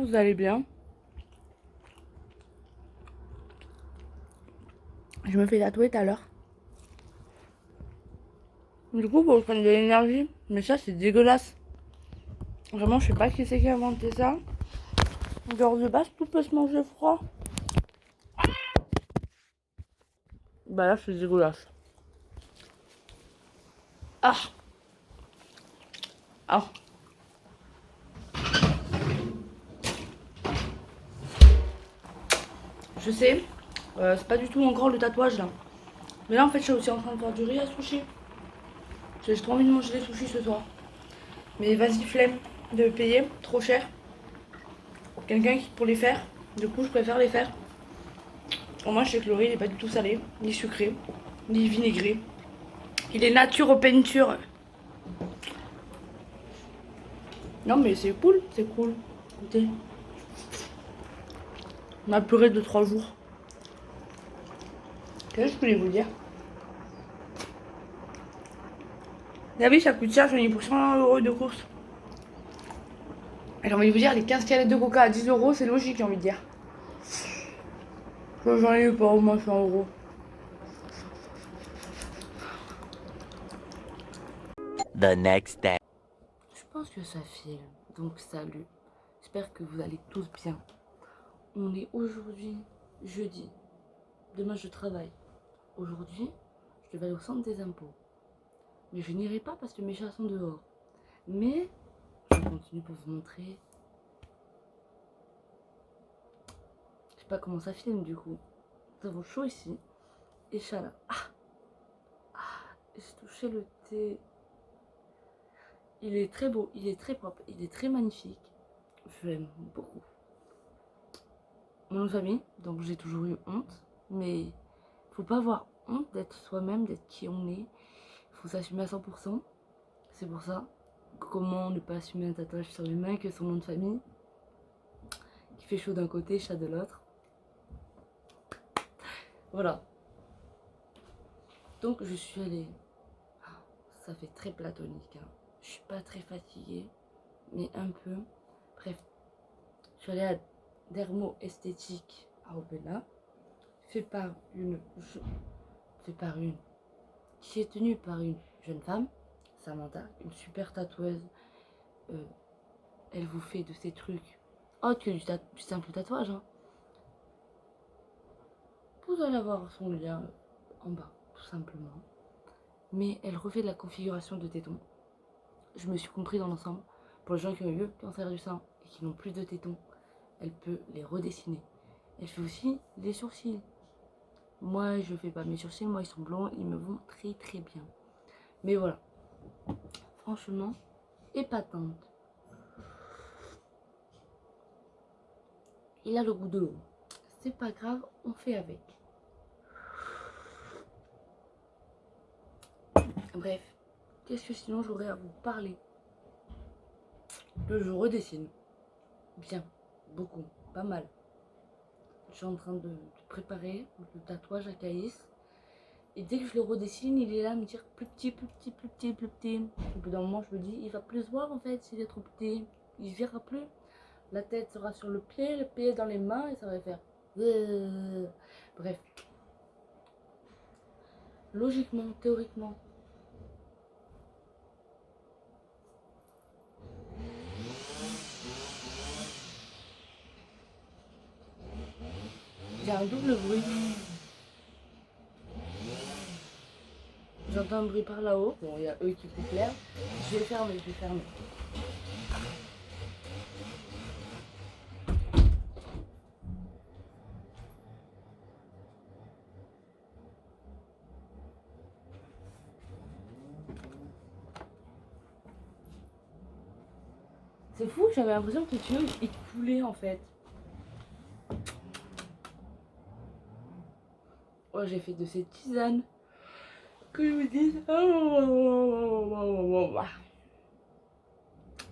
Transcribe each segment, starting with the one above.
Vous allez bien? Je me fais tatouer tout à l'heure. Du coup, pour prendre de l'énergie. Mais ça, c'est dégueulasse. Vraiment, je sais pas qui c'est qui a inventé ça. Genre de base, tout peut se manger froid. Bah là, c'est dégueulasse. Ah! Ah! Je sais, c'est pas du tout encore le tatouage là. Mais là, en fait, je suis aussi en train de faire du riz à sushi. J'ai trop envie de manger des sushis ce soir. Mais vas-y, flemme de payer, trop cher. Quelqu'un qui pour les faire. Du coup, je préfère les faire. Au moins, je sais que le riz il est pas du tout salé, ni sucré, ni vinaigré. Il est nature au peinture. Non, mais c'est cool, c'est cool. Écoutez, ma purée de 3 jours. Qu'est-ce que je voulais vous dire? La vie, ça coûte cher, j'en ai pour 100 € de course. J'ai envie de vous dire, les 15 canettes de coca à 10 €, c'est logique, j'ai envie de dire. J'en ai eu pas au moins 100 €. The next day. Je pense que ça file, donc salut. J'espère que vous allez tous bien. On est aujourd'hui jeudi. Demain, je travaille. Aujourd'hui, je vais aller au centre des impôts. Mais je n'irai pas parce que mes chats sont dehors. Mais je continue pour vous montrer. Je sais pas comment ça filme du coup. Nous avons chaud ici. Et chat là. J'ai touché le thé. Il est très beau, il est très propre, il est très magnifique. Je l'aime beaucoup. Mon nom de famille, donc j'ai toujours eu honte. Mais faut pas avoir honte d'être soi-même, d'être qui on est. Faut s'assumer à 100%. C'est pour ça. Comment ne pas assumer un tatouage sur les mains que son nom de famille qui fait chaud d'un côté, chat de l'autre. Voilà. Donc je suis allée. Ça fait très platonique. Hein. Je suis pas très fatiguée, mais un peu. Bref, je suis allée à Dermo Esthétique à Aubenas, fait par une. Qui est tenue par une jeune femme, Samantha, une super tatoueuse. Elle vous fait de ces trucs autre que du simple tatouage. Hein. Vous allez avoir son lien en bas, tout simplement. Mais elle refait de la configuration de tétons. Je me suis compris dans l'ensemble. Pour les gens qui ont eu le cancer du sein et qui n'ont plus de tétons, elle peut les redessiner. Elle fait aussi les sourcils. Moi, je fais pas mes sourcils, moi ils sont blonds, ils me vont très très bien. Mais voilà, franchement, épatante. Il a le goût de l'eau. C'est pas grave, on fait avec. Bref, qu'est-ce que sinon j'aurais à vous parler? Que je redessine. Bien, beaucoup, pas mal. Je suis en train de préparer le tatouage à Caïs. Et dès que je le redessine, il est là à me dire plus petit, plus petit, plus petit, plus petit. Au bout d'un moment, je me dis, il va plus se voir en fait s'il est trop petit. Il ne verra plus. La tête sera sur le pied dans les mains et ça va faire. Bref. Logiquement, théoriquement. J'ai un double bruit. J'entends un bruit par là-haut. Bon, il y a eux qui coupent l'air. Je vais fermer, je vais fermer. C'est fou, j'avais l'impression que le tuyau il coulait en fait. Oh, j'ai fait de ces tisanes que je me dise.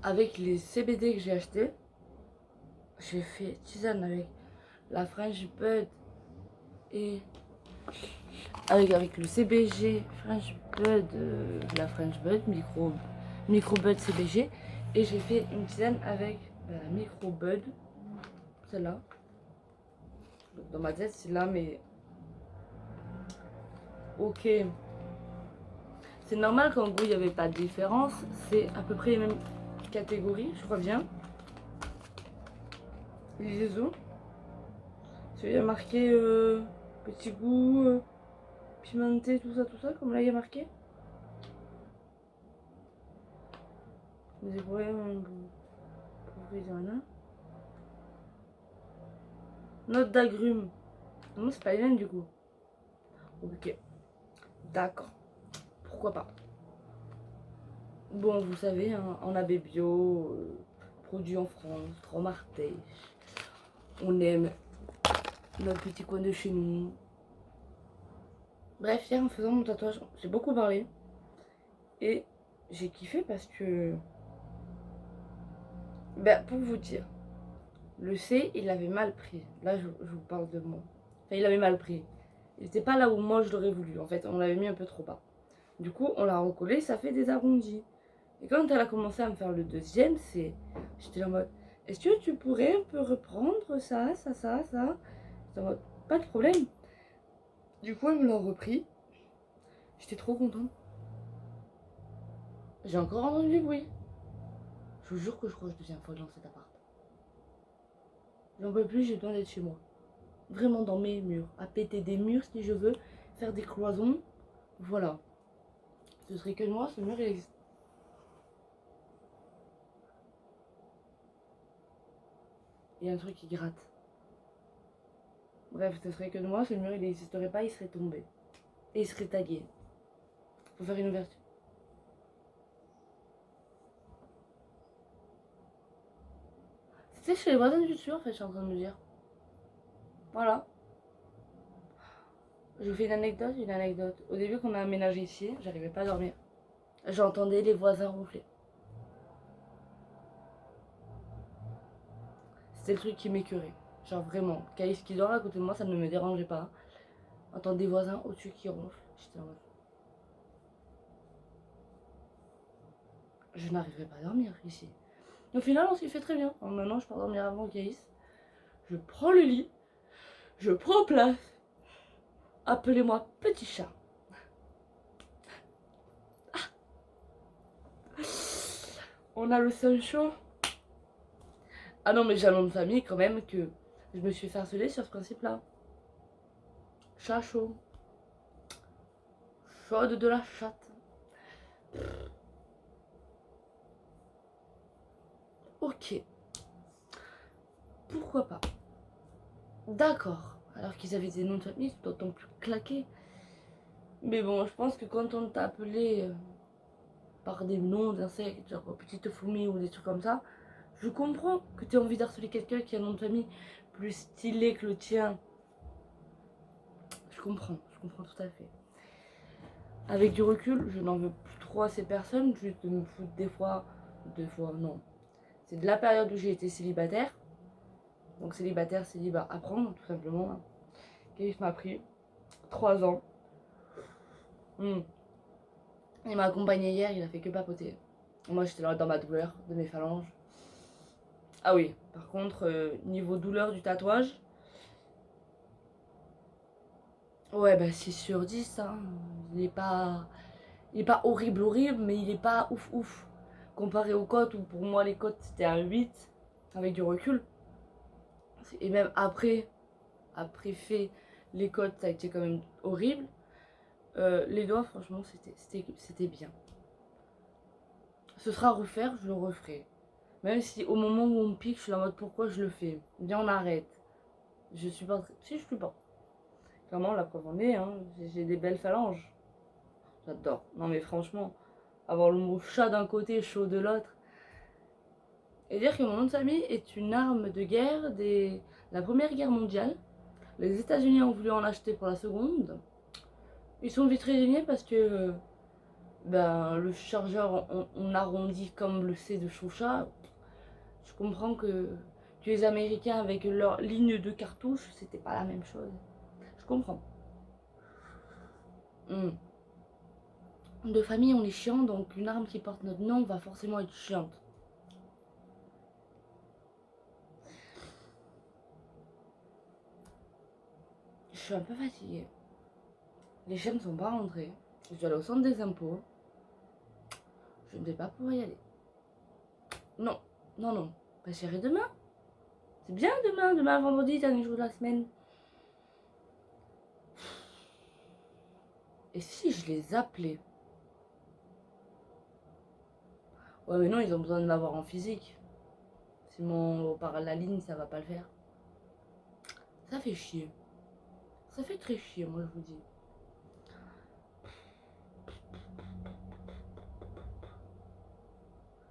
Avec les CBD que j'ai achetés, j'ai fait tisane avec la French Bud et avec le CBG French Bud, la French Bud, micro Bud CBG, et j'ai fait une tisane avec la micro Bud celle-là. Dans ma tête, c'est là, mais... Ok. C'est normal qu'en gros, il n'y avait pas de différence. C'est à peu près les mêmes catégories, je crois bien. Lisez-vous. Il y a marqué petit goût, pimenté, tout ça, comme là il y a marqué. Des problèmes pour note d'agrumes. Non, c'est pas les mêmes du coup. Ok. D'accord. Pourquoi pas. Bon, vous savez, hein, en AB bio, produit en France, trop Martèche. On aime notre petit coin de chez nous. Bref, hier en faisant mon tatouage, j'ai beaucoup parlé. Et j'ai kiffé parce que... Ben, pour vous dire, le C, il avait mal pris. Là, je vous parle de moi. Enfin, il avait mal pris. Il n'était pas là où moi je l'aurais voulu. En fait, on l'avait mis un peu trop bas. Du coup, on l'a recollé, ça fait des arrondis. Et quand elle a commencé à me faire le deuxième, j'étais en mode, est-ce que tu pourrais un peu reprendre ça? J'étais en mode, pas de problème. Du coup, elle me l'a repris. J'étais trop contente. J'ai encore entendu du bruit. Je vous jure que je crois que je deviens folle dans cet appart. J'en peux plus, j'ai besoin d'être chez moi. Vraiment dans mes murs. À péter des murs si je veux. Faire des cloisons. Voilà. Ce serait que moi, ce mur il existe. Il y a un truc qui gratte. Bref, ce serait que de moi, ce mur il n'existerait pas, il serait tombé. Et il serait tagué. Faut faire une ouverture. C'était chez les voisins du dessus en fait, je suis en train de me dire. Voilà. Je vous fais une anecdote. Au début qu'on a aménagé ici, j'arrivais pas à dormir. J'entendais les voisins ronfler. C'était le truc qui m'écœurait. Genre vraiment, Caïs qui dort à côté de moi, ça ne me dérangeait pas. Entendre des voisins au-dessus qui ronflent, j'étais en mode... Je n'arriverai pas à dormir ici. Au final, on s'y fait très bien. Alors maintenant, je pars dormir avant Caïs. Je prends le lit. Je prends place. Appelez-moi petit chat. On a le sol chaud. Ah non, mais j'ai un nom de famille quand même que je me suis fait harceler sur ce principe-là. Chat chaud. Chaude de la chatte. Ok. Pourquoi pas. D'accord. Alors qu'ils avaient des noms de famille, c'est d'autant plus claqué. Mais bon, je pense que quand on t'a appelé par des noms d'insectes, genre petite fourmi ou des trucs comme ça, je comprends que tu aies envie d'harceler quelqu'un qui a un nom de famille plus stylé que le tien. Je comprends tout à fait. Avec du recul, je n'en veux plus trop à ces personnes, juste de me foutre des fois non. C'est de la période où j'ai été célibataire. Donc célibataire, célibat à prendre, tout simplement. Qu'est-ce m'a pris 3 ans. Il m'a accompagné hier, il a fait que papoter. Moi j'étais là dans ma douleur de mes phalanges. Ah oui, par contre, niveau douleur du tatouage, ouais, bah 6 sur 10, hein. Il est pas horrible, mais il est pas ouf. Comparé aux côtes, où pour moi les côtes c'était un 8, avec du recul. Et même après fait, les côtes ça a été quand même horrible. Les doigts, franchement, c'était bien. Ce sera à refaire, je le referai. Même si au moment où on me pique, je suis en mode pourquoi je le fais. Viens, on arrête. Je suis pas. Si, je suis pas. Clairement, la preuve en est, hein. J'ai des belles phalanges. J'adore. Non, mais franchement, avoir le mot chat d'un côté, chaud de l'autre. Et dire que mon nom de famille est une arme de guerre de la Première Guerre mondiale. Les États-Unis ont voulu en acheter pour la seconde. Ils sont vite résignés parce que ben, le chargeur, on arrondit comme le C de Chauchat. Je comprends que les Américains avec leur ligne de cartouches, c'était pas la même chose. Je comprends. De famille, on est chiant, donc une arme qui porte notre nom va forcément être chiante. suis un peu fatiguée. Les chaînes ne sont pas rentrées. Je dois aller au centre des impôts. Je ne vais pas pouvoir y aller. Non, non, non. Bah, j'irai demain. C'est bien demain. Demain, vendredi, dernier jour de la semaine. Et si je les appelais? Ouais, mais non, ils ont besoin de m'avoir en physique. Sinon, par la ligne, ça va pas le faire. Ça fait chier. Ça fait très chier, moi, je vous dis.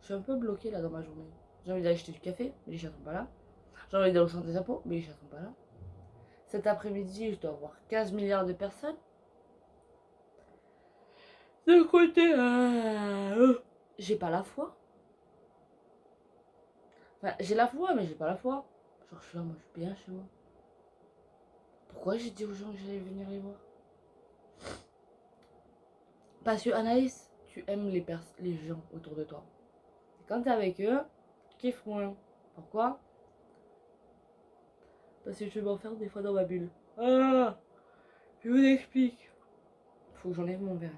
Je suis un peu bloquée, là, dans ma journée. J'ai envie d'aller acheter du café, mais les chats sont pas là. J'ai envie d'aller au centre des impôts, mais les chats sont pas là. Cet après-midi, je dois avoir 15 milliards de personnes. De côté, j'ai pas la foi. Enfin, j'ai la foi, mais j'ai pas la foi. Genre, je suis là, moi, je suis bien chez moi. Pourquoi j'ai dit aux gens que j'allais venir les voir? Parce que, Anaïs, tu aimes les gens autour de toi. Et quand t'es avec eux, tu kiffes moins. Pourquoi? Parce que je vais m'enfermer des fois dans ma bulle. Ah, je vous explique. Faut que j'enlève mon vernis.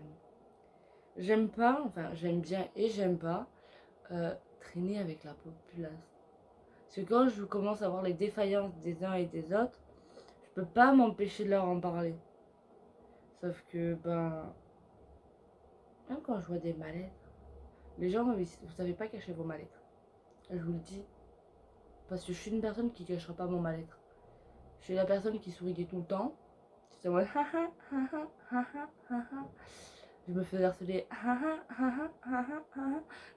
J'aime pas, enfin, j'aime bien et j'aime pas traîner avec la populace. Parce que quand je commence à voir les défaillances des uns et des autres, je peux pas m'empêcher de leur en parler. Sauf que, ben, même quand je vois des mal-être, les gens, vous savez pas cacher vos mal-être. Je vous le dis. Parce que je suis une personne qui cachera pas mon mal-être. Je suis la personne qui souriait tout le temps. C'est moi, je me fais harceler.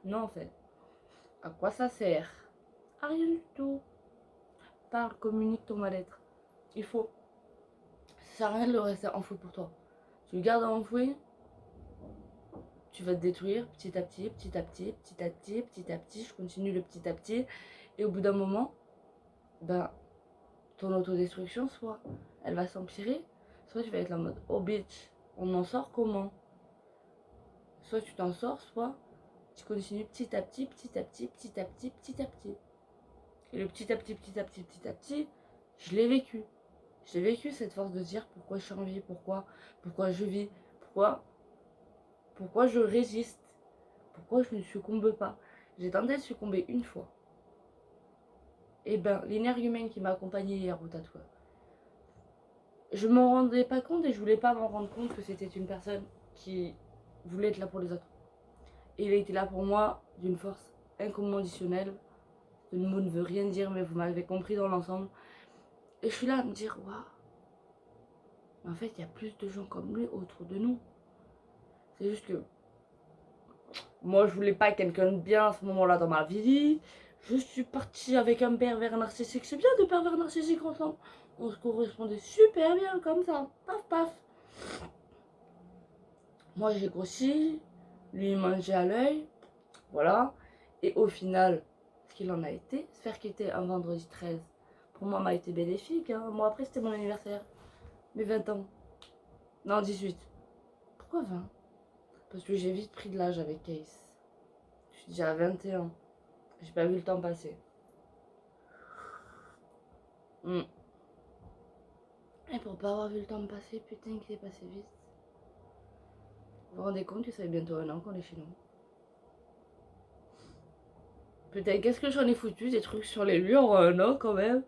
Non, en fait, à quoi ça sert? À rien du tout. Parle, communique ton mal-être. Il faut. Ça sert à rien de le rester enfoui pour toi. Tu le gardes enfoui, tu vas te détruire petit à petit, petit à petit, petit à petit, petit à petit. Je continue le petit à petit. Et au bout d'un moment, ben, ton autodestruction, soit elle va s'empirer, soit tu vas être en mode oh bitch, on en sort comment? Soit tu t'en sors, soit tu continues petit à petit, petit à petit, petit à petit, petit à petit. Et le petit à petit, petit à petit, petit à petit, je l'ai vécu. J'ai vécu cette force de dire pourquoi je suis en vie, pourquoi je vis, pourquoi je résiste, pourquoi je ne succombe pas. J'ai tenté de succomber une fois. Et ben, l'énergumène qui m'a accompagné hier au tatoueur, je m'en rendais pas compte et je voulais pas m'en rendre compte que c'était une personne qui voulait être là pour les autres. Et il a été là pour moi d'une force inconditionnelle. Ce mot ne veut rien dire, mais vous m'avez compris dans l'ensemble. Et je suis là à me dire, waouh, en fait, il y a plus de gens comme lui autour de nous. C'est juste que moi, je voulais pas quelqu'un de bien à ce moment-là dans ma vie. Je suis partie avec un pervers narcissique. C'est bien de pervers narcissiques ensemble. On se correspondait super bien comme ça. Paf, paf. Moi, j'ai grossi. Lui, il mangeait à l'œil. Voilà. Et au final, ce qu'il en a été, se faire quitter un vendredi 13, pour moi, m'a été bénéfique. Hein. Moi, après, c'était mon anniversaire. Mes 20 ans. Non, 18. Pourquoi 20? Parce que j'ai vite pris de l'âge avec Case. Je suis déjà à 21. J'ai pas vu le temps passer. Et pour pas avoir vu le temps passer, putain, qu'il est passé vite. Vous vous rendez compte que ça fait bientôt un an qu'on est chez nous? Putain, qu'est-ce que j'en ai foutu des trucs sur les murs en un an quand même.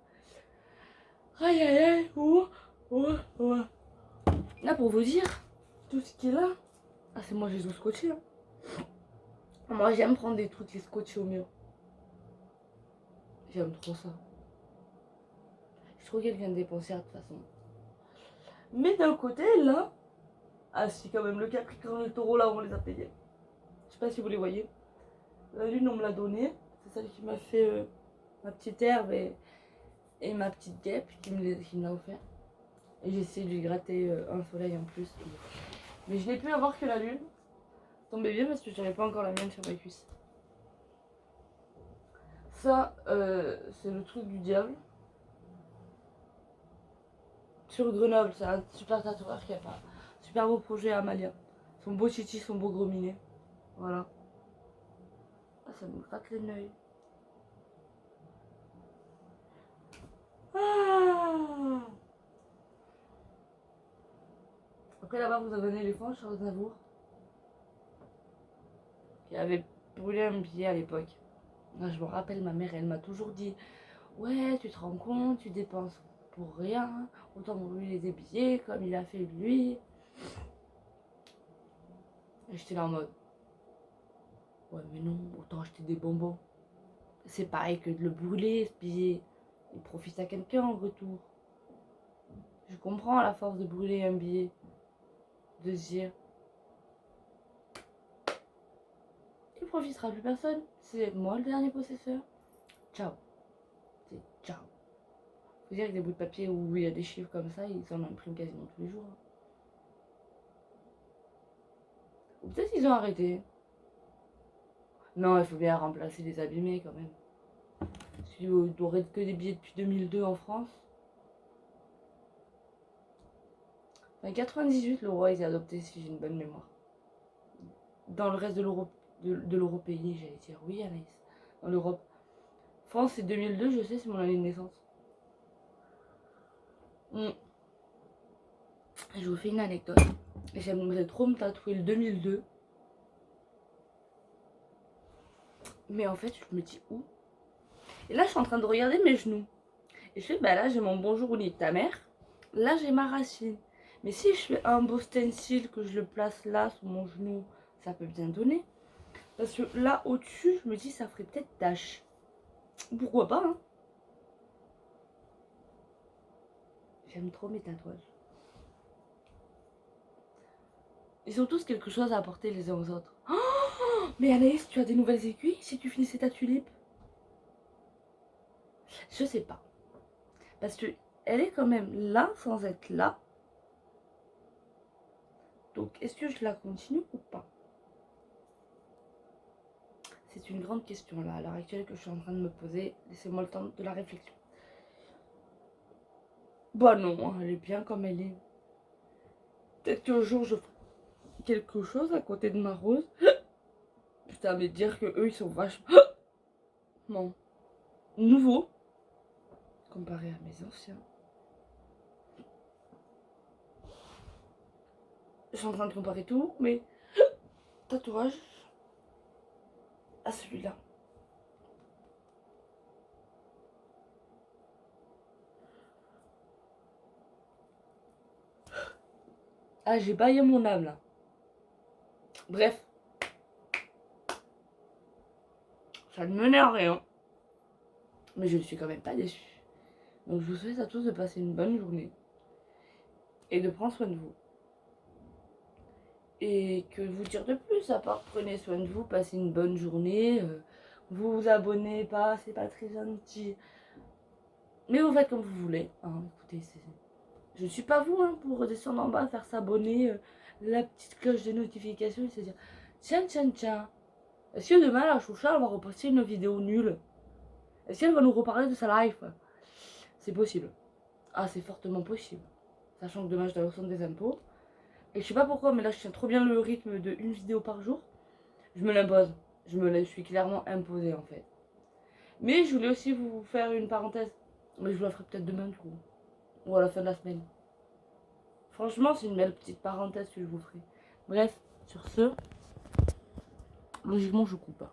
Aïe aïe aïe, ouah. Là, pour vous dire, tout ce qui est là, ah, c'est moi, j'ai tout scotché. Hein. Moi, j'aime prendre des trucs et scotcher au mur. J'aime trop ça. Je suis trop quelqu'un de dépensière de toute façon. Mais d'un côté, là, ah si, quand même, le Capricorne et le Taureau, là, on les a payés. Je sais pas si vous les voyez. La lune, on me l'a donnée. C'est celle qui m'a fait ma petite herbe et ma petite guêpe qui me l'a offert. Et j'ai essayé de lui gratter un soleil en plus. Mais je n'ai pu avoir que la lune. Tombait bien parce que j'avais pas encore la mienne sur ma cuisse. Ça, c'est le truc du diable. Sur Grenoble, c'est un super tatoueur qui a pas. Super beau projet à Amalia. Son beau chichi, son beau gros minet. Voilà. Ah, ça me gratte les oeils. Ah, Après là-bas, vous avez un éléphant, Charles Aznavour, qui avait brûlé un billet à l'époque. Là, je me rappelle, ma mère, elle m'a toujours dit, ouais, tu te rends compte, tu dépenses pour rien, autant brûler des billets comme il a fait lui. Et j'étais là en mode, ouais, mais non, autant acheter des bonbons. C'est pareil que de le brûler, ce billet. Il profite à quelqu'un en retour. Je comprends la force de brûler un billet. De se dire, il profitera à plus personne. C'est moi le dernier possesseur. Ciao. C'est ciao. Faut dire que des bouts de papier où il y a des chiffres comme ça, ils en impriment quasiment tous les jours. Ou peut-être ils ont arrêté. Non, il faut bien remplacer les abîmés quand même. Si on aurait que des billets depuis 2002 en France. En 98, l'euro a été adopté, si j'ai une bonne mémoire. Dans le reste de l'Europe-pays, j'allais dire. Oui, Anaïs. Dans l'Europe. France, c'est 2002, je sais, c'est mon année de naissance. Je vous fais une anecdote. J'aimerais trop me tatouer le 2002. Mais en fait, je me dis où? Et là, je suis en train de regarder mes genoux. Et je fais, bah là, j'ai mon bonjour au lit de ta mère. Là, j'ai ma racine. Mais si je fais un beau stencil, que je le place là, sur mon genou, ça peut bien donner. Parce que là, au-dessus, je me dis, ça ferait peut-être tache. Pourquoi pas, hein? J'aime trop mes tatouages. Ils ont tous quelque chose à apporter les uns aux autres. Oh, mais Anaïs, tu as des nouvelles aiguilles si tu finissais ta tulipe? Je sais pas. Parce que elle est quand même là sans être là. Donc, est-ce que je la continue ou pas? C'est une grande question là, à l'heure actuelle, que je suis en train de me poser. Laissez-moi le temps de la réflexion. Bah non, elle est bien comme elle est. Peut-être qu'un jour je ferai quelque chose à côté de ma rose. Putain, mais dire que eux ils sont vachement nouveaux comparé à mes anciens. Je suis en train de comparer tout, mais tatouage à celui-là. Ah, j'ai baillé mon âme là. Bref. Ça ne menait à rien. Mais je ne suis quand même pas déçue. Donc je vous souhaite à tous de passer une bonne journée. Et de prendre soin de vous. Et que vous dire de plus, à part prenez soin de vous, passez une bonne journée. Vous vous abonnez pas, c'est pas très gentil. Mais vous faites comme vous voulez. Hein, écoutez, je ne suis pas vous hein, pour redescendre en bas, faire s'abonner, la petite cloche de notification et se dire tiens, tiens, tiens. Est-ce que demain la choucha elle va reposter une vidéo nulle? Est-ce qu'elle va nous reparler de sa life? C'est possible. Ah, c'est fortement possible. Sachant que demain je dois recevoir des impôts. Et je sais pas pourquoi, mais là je tiens trop bien le rythme de une vidéo par jour. Je me l'impose. Je me la suis clairement imposée en fait. Mais je voulais aussi vous faire une parenthèse. Mais je vous la ferai peut-être demain du coup. Ou à la fin de la semaine. Franchement, c'est une belle petite parenthèse que je vous ferai. Bref, sur ce, logiquement je coupe.